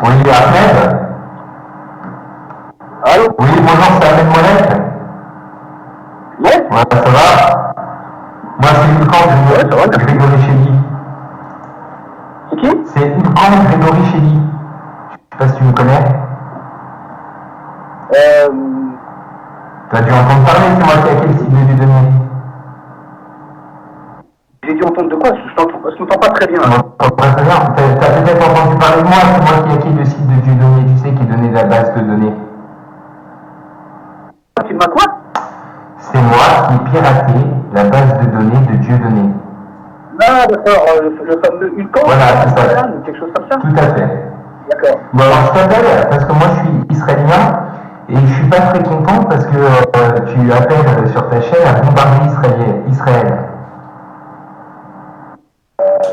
Oui, Ahmed. Allô? Oui, bonjour, c'est Ahmed Mohamed. Ouais? Ouais, ça va? Moi, c'est Ulcan Ouais, ça va, merci. Grégory Chély. C'est qui? C'est Ulcan Grégory Chély. Je sais pas si tu me connais. Tu as dû entendre parler, c'est moi qui ai quel site de lui donner. J'ai dû entendre de quoi? Je t'entends pas très bien. Tu m'entends pas très bien. T'as peut-être entendu parler de moi, c'est moi qui ai acquis le site de Dieudonné, tu sais, qui est donné la base de données. Tu m'as quoi? C'est moi qui ai piraté la base de données de Dieudonné. Ah, d'accord, le fameux Ulcan? Voilà, c'est ça. Ou quelque chose comme ça? Tout à fait. D'accord. Bon, alors je t'appelle parce que moi je suis israélien et je suis pas très content parce que tu appelles sur ta chaîne à bombarder Israël.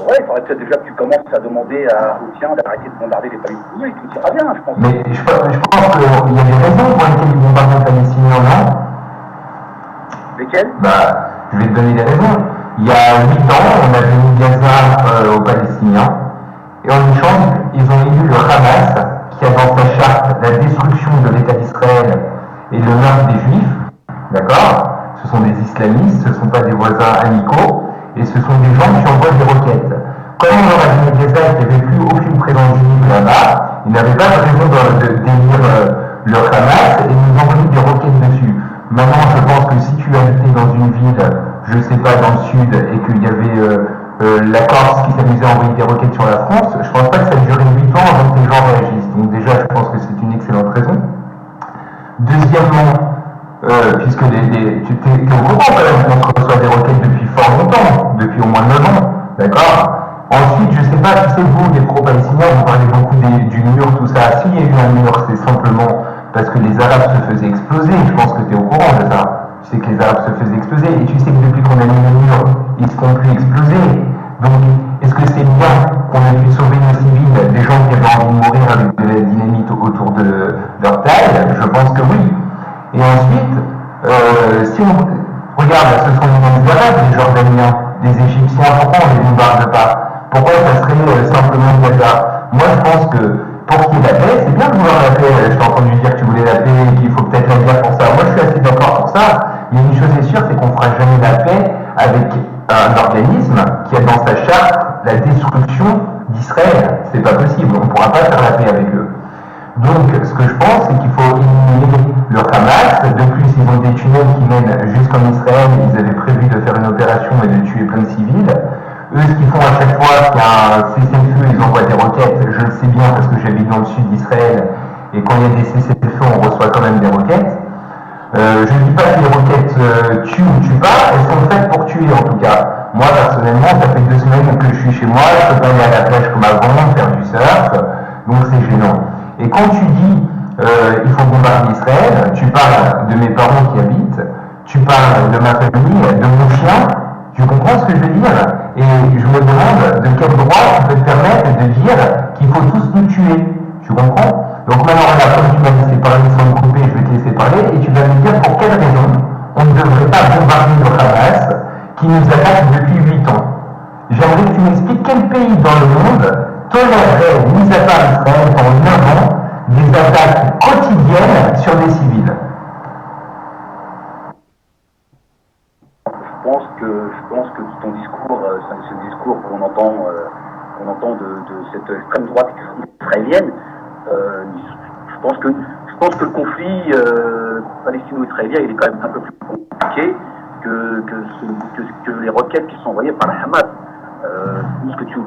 Ouais, il faudrait peut-être déjà que tu commences à demander aux tiens d'arrêter de bombarder les Palestiniens et tout ira bien, je pense. Mais je pense qu'il y a des raisons pour lesquelles ils bombardent les Palestiniens, non? Lesquels? Bah, je vais te donner des raisons. Il y a 8 ans, on avait mis Gaza aux Palestiniens et en échange, ils ont élu le Hamas qui a dans sa charte la destruction de l'État d'Israël et le meurtre des Juifs. D'accord? Ce sont des islamistes, ce ne sont pas des voisins amicaux. Et ce sont des gens qui envoient des roquettes. Comme on leur a dit Gaza qu'il n'y avait plus aucune présence juive là-bas, ils n'avaient pas de raison d'élire le Hamas et nous envoyer des roquettes dessus. Maintenant, je pense que si tu habitais dans une ville, je ne sais pas, dans le sud, et qu'il y avait la Corse qui s'amusait à envoyer des roquettes sur la France, je ne pense pas que ça durait 8 ans avant que les gens réagissent. Donc déjà, je pense que c'est une excellente raison. Deuxièmement, puisque tu es au courant quand même qu'on reçoit des requêtes depuis fort longtemps, depuis au moins 9 ans, d'accord? Ensuite, je sais pas, tu sais, vous, les pro-palestiniens, vous parlez beaucoup du mur, tout ça. S'il y a eu un mur, c'est simplement parce que les Arabes se faisaient exploser. Je pense que tu es au courant de ça. Tu sais que les Arabes se faisaient exploser. Et tu sais que depuis qu'on a mis le mur, ils ne se font plus exploser. Donc, est-ce que c'est bien qu'on ait pu sauver nos civils, des gens qui avaient envie de mourir avec de la dynamite autour de leur taille? Je pense que oui. Et ensuite, si on regarde, ce sont les mêmes Arabes, les Jordaniens, des Égyptiens, pourquoi on ne les bombarde pas? Pourquoi ça serait simplement Gaza? Moi, je pense que pour qu'il y ait la paix, c'est bien de vouloir la paix. Je t'ai entendu dire que tu voulais la paix et qu'il faut peut-être la guerre pour ça. Moi, je suis assez d'accord pour ça. Mais une chose est sûre, c'est qu'on ne fera jamais la paix avec un organisme qui a dans sa charte la destruction d'Israël. C'est pas possible. On ne pourra pas faire la paix avec eux. Donc, ce que je pense, c'est qu'il faut éliminer le Hamas. De plus, ils ont des tunnels qui mènent jusqu'en Israël. Ils avaient prévu de faire une opération et de tuer plein de civils. Eux, ce qu'ils font à chaque fois qu'il y a un cessez-le-feu, ils envoient des roquettes. Je le sais bien parce que j'habite dans le sud d'Israël. Et quand il y a des cessez-le-feu, on reçoit quand même des roquettes. Je ne dis pas que les roquettes tuent ou tuent pas. Elles sont faites pour tuer, en tout cas. Moi, personnellement, ça fait 2 semaines que je suis chez moi. Je peux pas aller à la plage comme avant, faire du surf. Donc, c'est gênant. Et quand tu dis il faut bombarder Israël, tu parles de mes parents qui habitent, tu parles de ma famille, de mon chien, tu comprends ce que je veux dire? Et je me demande de quel droit tu peux te permettre de dire qu'il faut tous nous tuer. Tu comprends? Donc maintenant, regarde, comme tu m'as laissé parler sans me couper, je vais te laisser parler, et tu vas me dire pour quelle raison on ne devrait pas bombarder le Hamas qui nous attaque depuis 8 ans. J'aimerais que tu m'expliques quel pays dans le monde tolérerait, mis à part Israël, pendant 9 ans, des attaques quotidiennes sur des civils. Je pense que ton discours, ce discours qu'on entend de cette extrême droite israélienne, je pense que le conflit palestino-israélien il est quand même un peu plus compliqué que les roquettes qui sont envoyées par la Hamas.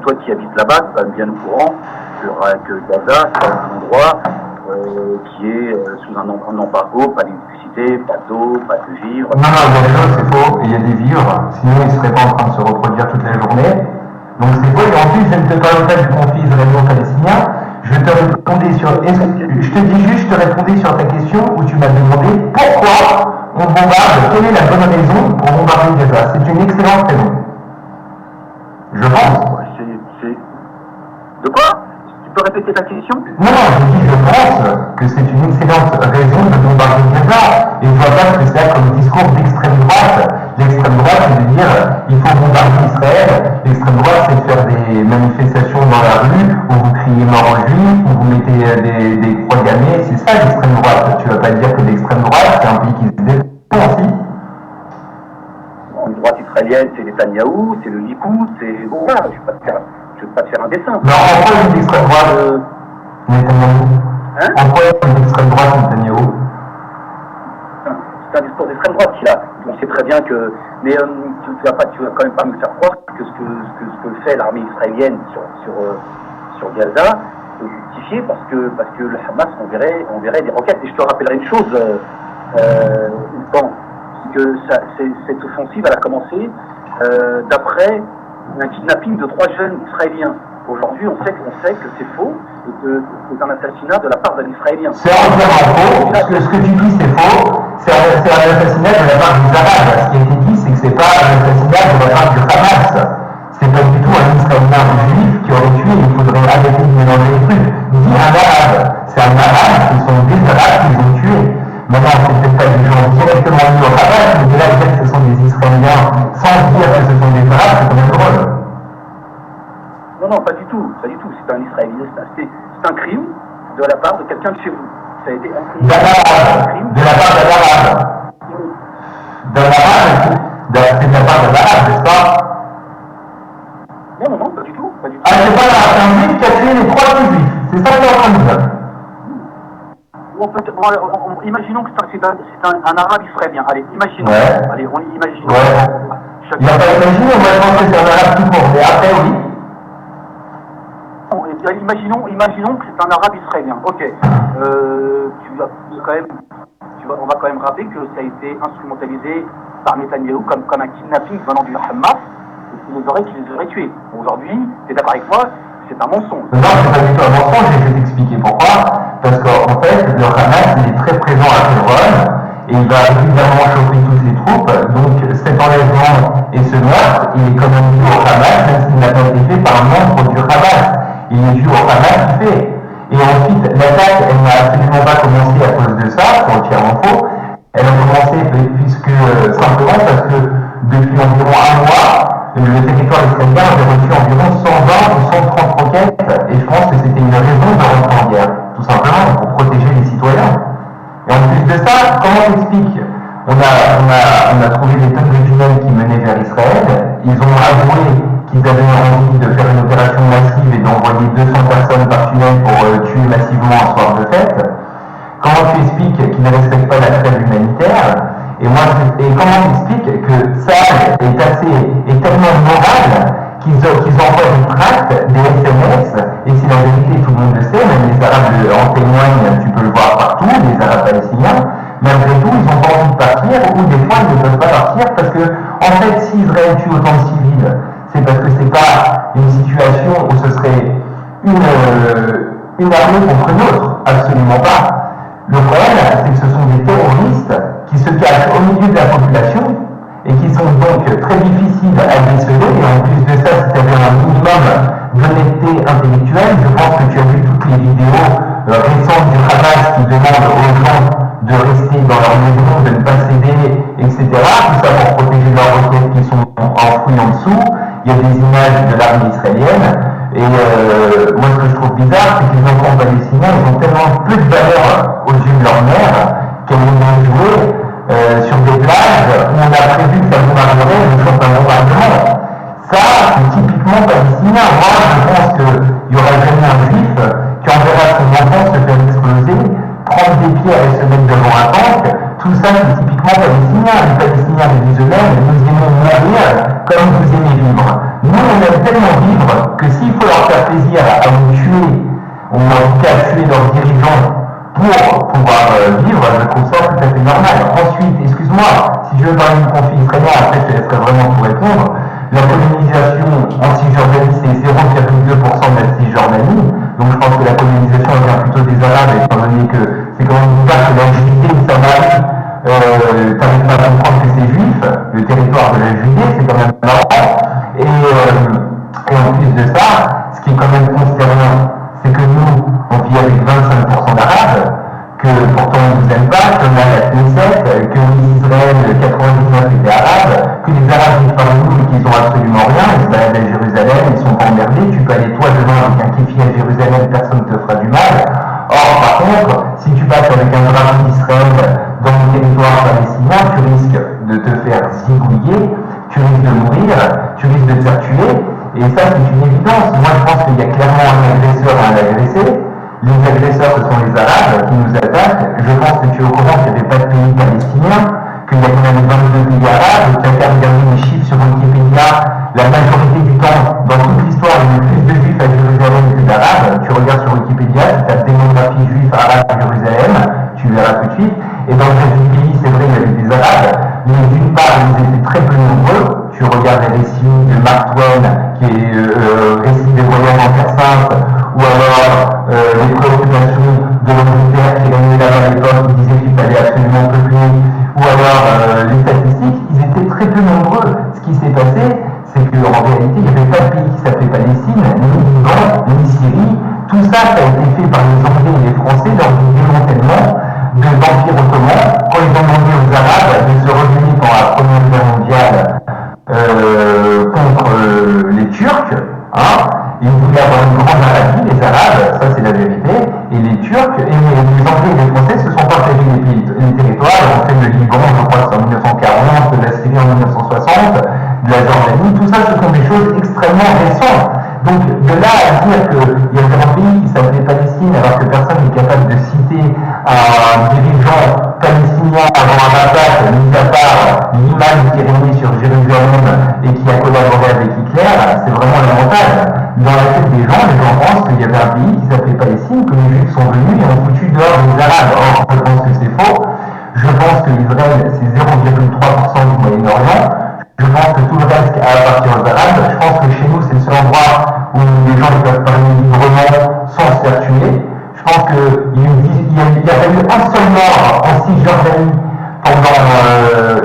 Toi qui habites là-bas, tu vas bien au courant que Gaza, c'est un endroit qui est sous un embargo, pas d'électricité, pas d'eau, pas de vivres. Non, il y a des choses, c'est faux, il y a des vivres, sinon ils ne seraient pas en train de se reproduire toute la journée. Donc c'est faux, et en plus, je ne te parle pas du conflit israélo-palestinien, je te répondais je te répondais sur ta question où tu m'as demandé pourquoi on bombarde, quelle est la bonne raison pour bombarder Gaza. C'est une excellente raison. Je pense. De quoi? Tu peux répéter ta question? Non, je dis je pense que c'est une excellente raison de bombarder Gaza. Et je vois pas ce que c'est comme discours d'extrême droite. L'extrême droite, c'est de dire il faut bombarder Israël. L'extrême droite, c'est de faire des manifestations dans la rue où vous criez mort aux juifs, ou vous mettez des croix gammées, c'est ça l'extrême droite. Tu vas pas dire que l'extrême droite, c'est un pays qui se défend aussi. Une droite israélienne, c'est Netanyahou, c'est le Likoud, c'est... Bon, voilà, je vais pas te faire un dessin. Non, en quoi il y a l'extrême droite Netanyahou En quoi il y a l'extrême droite Netanyahou C'est un discours d'extrême droite qu'il a. On sait très bien que... Mais tu vas quand même pas me faire croire que ce que fait l'armée israélienne sur Gaza est justifié parce que le Hamas enverrait des roquettes. Et je te rappellerai une chose, que cette offensive elle a commencé d'après un kidnapping de 3 jeunes israéliens. Aujourd'hui, on sait que c'est faux et que c'est un assassinat de la part d'un Israélien. C'est entièrement faux. Ce que tu dis, c'est faux. C'est un assassinat de la part des Arabes. Ce qui a été dit, c'est que c'est pas un assassinat de la part du Hamas. C'est pas du tout un Israélien juif qui aurait tué. Il faudrait arrêter de mélanger les trucs. Dis un Arabe. C'est un Arabe, ce sont des Arabes qui les ont tués. Maintenant, c'est peut-être pas des gens directement liés au Hamas, mais de là dire que ce sont des Israéliens sans dire que ce sont des Arabes, c'est quand même drôle. Non, pas du tout. C'est un Israélien. C'est un crime de la part de quelqu'un de chez vous. Ça a été un crime. De la part d'un Arabe. C'est de la part d'un Arabe, n'est-ce pas? Non, pas du tout. Ah, c'est pas l'Arabe, c'est un juif qui a tué les 3 juifs. C'est ça que tu es en train de dire. Imaginons que c'est un Arabe israélien. Allez, imaginons. Ouais. Allez, on imagine. Ouais. Il n'a pas imaginé, on va penser que c'est un Arabe tout court. Mais après, oui. Imaginons que c'est un Arabe israélien. Ok. On va quand même rappeler que ça a été instrumentalisé par Netanyahou comme un kidnapping venant du Hamas et qui les aurait tués. Aujourd'hui, tu es d'accord avec moi, c'est un mensonge. Non, c'est pas du tout un mensonge, je vais t'expliquer pourquoi. Parce qu'en fait, le Hamas, il est très présent à Hebron et il va régulièrement chauffer toutes les troupes. Donc cet enlèvement et ce meurtre, il est quand même dû au Hamas, même s'il n'a pas été fait par un membre du Hamas. Il est dû au Hamas qui fait. Et ensuite, l'attaque, elle n'a absolument pas commencé à cause de ça, c'est entièrement faux. Elle a commencé simplement parce que depuis environ un mois, le territoire israélien avait reçu environ 120 ou 130 roquettes, et je pense que c'était une raison de rentrer en guerre, tout simplement pour protéger les citoyens. Et en plus de ça, comment on explique? On a trouvé des tonnes de tunnels qui menaient vers Israël. Ils ont avoué qu'ils avaient envie de faire une opération massive et d'envoyer 200 personnes par tunnel pour tuer massivement un soir de fête. Comment tu expliques qu'ils ne respectent pas la trêve humanitaire? Et comment tu expliques que ça est tellement moral qu'ils envoient des tracts, des SMS, et c'est la vérité, tout le monde le sait, même les Arabes en témoignent, tu peux le voir partout, les Arabes palestiniens. Malgré tout, ils n'ont pas envie de partir, ou des fois ils ne peuvent pas partir parce que, en fait, si Israël tue autant de civils, c'est parce que c'est pas une situation où ce serait une armée contre une autre, absolument pas. Le problème, c'est que ce sont des terroristes qui se cachent au milieu de la population et qui sont donc très difficiles à déceler. Et en plus de ça, si tu avais un minimum d'honnêteté intellectuelle, je pense que tu as vu toutes les vidéos récentes du Hamas qui demandent aux gens de rester dans leur maison, de ne pas céder, etc. Tout ça pour protéger leurs roquettes qui sont enfouies en dessous. Il y a des images de l'armée israélienne. Et moi, ce que je trouve bizarre, c'est que les enfants palestiniens, ils ont tellement peu de valeur aux yeux de leur mère qu'elles vont jouer sur des plages où on a prévu que ça bombarderait le jour d'un bombardement. Ça, c'est typiquement palestinien. Moi, je pense qu'il n'y aura jamais un juif qui enverra son enfant se faire exploser, prendre des pierres et se mettre devant un tank. Tout ça, c'est typiquement palestinien. Les Palestiniens les musulmans, nous aimons mourir comme vous aimez vivre. Nous, on aime tellement vivre que s'il faut leur faire plaisir à nous tuer, ou en tout cas tuer leurs dirigeants pour pouvoir vivre, je trouve ça tout à fait normal. Ensuite, excuse-moi, si je veux parler du conflit israélien, après je te laisserai vraiment pour répondre. La colonisation en Cisjordanie, c'est 0,2% de la Cisjordanie. Donc je pense que la colonisation vient plutôt des Arabes, étant donné que c'est quand même bizarre que la Judée ou Samarie, t'arrives pas à comprendre que c'est juif. Le territoire de la Judée, c'est quand même marrant. Et en plus de ça, ce qui est quand même consternant, c'est que nous, on vit avec 25% d'Arabes, que pourtant on ne nous aime pas, qu'on a la Knesset, que Israël, 99 étaient Arabes, que les Arabes vivent parmi nous et qu'ils n'ont absolument rien, ils se baladent à Jérusalem, ils sont pas emmerdés, tu peux aller toi demain avec un sacrifie à Jérusalem, personne ne te fera du mal. Or, par contre, si tu passes avec un drapeau d'Israël dans le territoire palestinien, tu risques de te faire zigouiller, tu risques de mourir, tu risques de te faire tuer, et ça c'est une évidence. Moi je pense qu'il y a clairement un agresseur et un agressé. Les agresseurs ce sont les Arabes qui nous attaquent. Je pense que tu es au courant qu'il n'y avait pas de pays palestinien, qu'il y a quand même 22 pays arabes, tu as qu'à regarder les chiffres sur Wikipédia, la majorité du temps, dans toute l'histoire, il y a eu plus de juifs à Jérusalem que d'arabes. Tu regardes sur Wikipédia, tu tapes démographie juive arabe à Jérusalem, tu verras tout de suite. Et dans le reste du pays, c'est vrai, il y avait des arabes, mais d'une part, ils étaient très peu nombreux. Tu regardes les récits de Mark Twain, qui est récit des voyages en Terre Sainte, ou alors les préoccupations de l'Angleterre qui régnait là à l'époque, qui disait qu'il fallait absolument peupler, ou alors les statistiques, ils étaient très peu nombreux. Ce qui s'est passé, c'est qu'en réalité, il n'y avait pas de pays qui s'appelait Palestine, ni Liban, ni Syrie. Tout ça, ça a été fait par les Anglais et les Français lors du démantèlement de l'Empire ottoman, quand ils ont demandé aux Arabes de se rebeller pendant la Première Guerre mondiale contre les Turcs. Ils voulaient avoir une grande Arabie, les Arabes, ça c'est la vérité, et les Turcs, et les Anglais et les Français se sont partagés les territoires, ils ont fait le Liban, je crois que c'est en 1940, de la Syrie en 1960, de la Jordanie, tout ça ce sont des choses extrêmement récentes. Donc de là à dire qu'il y avait un pays qui s'appelait Palestine alors que personne n'est capable de citer un dirigeant palestinien avant un attaque, mis à part l'imam qui est réuni sur Jérusalem et qui a collaboré avec Hitler, c'est vraiment lamentable. Dans la tête des gens pensent qu'il y avait un pays qui s'appelait Palestine, que les Juifs sont venus et ont foutu dehors les Arabes. Or, je pense que c'est faux. Je pense que l'Israël, c'est 0,3% du Moyen-Orient. Je pense que tout le reste appartient aux Arabes. Je pense que chez nous, c'est le seul endroit où les gens peuvent parler librement sans se faire tuer. Je pense qu'il y a eu un seul mort en Cisjordanie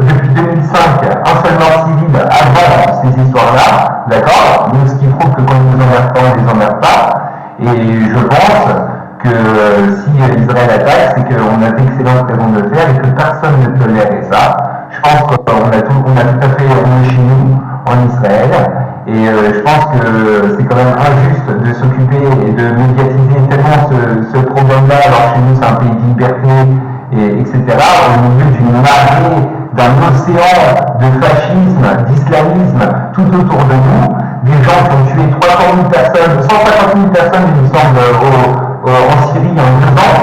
depuis 2005, un seul mort civil avant ces histoires-là, d'accord? Donc ce qui prouve que quand ils nous emmerdent pas, on les emmerde pas. Et je pense que si Israël attaque, c'est qu'on a d'excellentes raisons de le faire et que personne ne tolérerait ça. Je pense qu'on a tout à fait, on est chez nous, en Israël, et je pense que c'est quand même injuste de s'occuper et de médiatiser tellement ce problème-là, alors que chez nous c'est un pays de liberté, etc., au milieu d'une marée, d'un océan de fascisme, d'islamisme, tout autour de nous, des gens qui ont tué 300 000 personnes, 150 000 personnes, il me semble, en Syrie en 2 ans,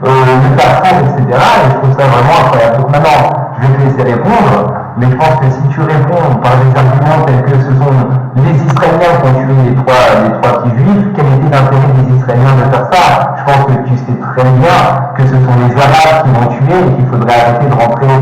le Darfour, etc., et je trouve ça vraiment incroyable. Donc maintenant, je vais te laisser répondre, mais je pense que si tu réponds par des arguments tels que ce sont les Israéliens qui ont tué les trois petits juifs, quel était l'intérêt des Israéliens de faire ça? Je pense que tu sais très bien que ce sont les Arabes qui l'ont tué et qu'il faudrait arrêter de rentrer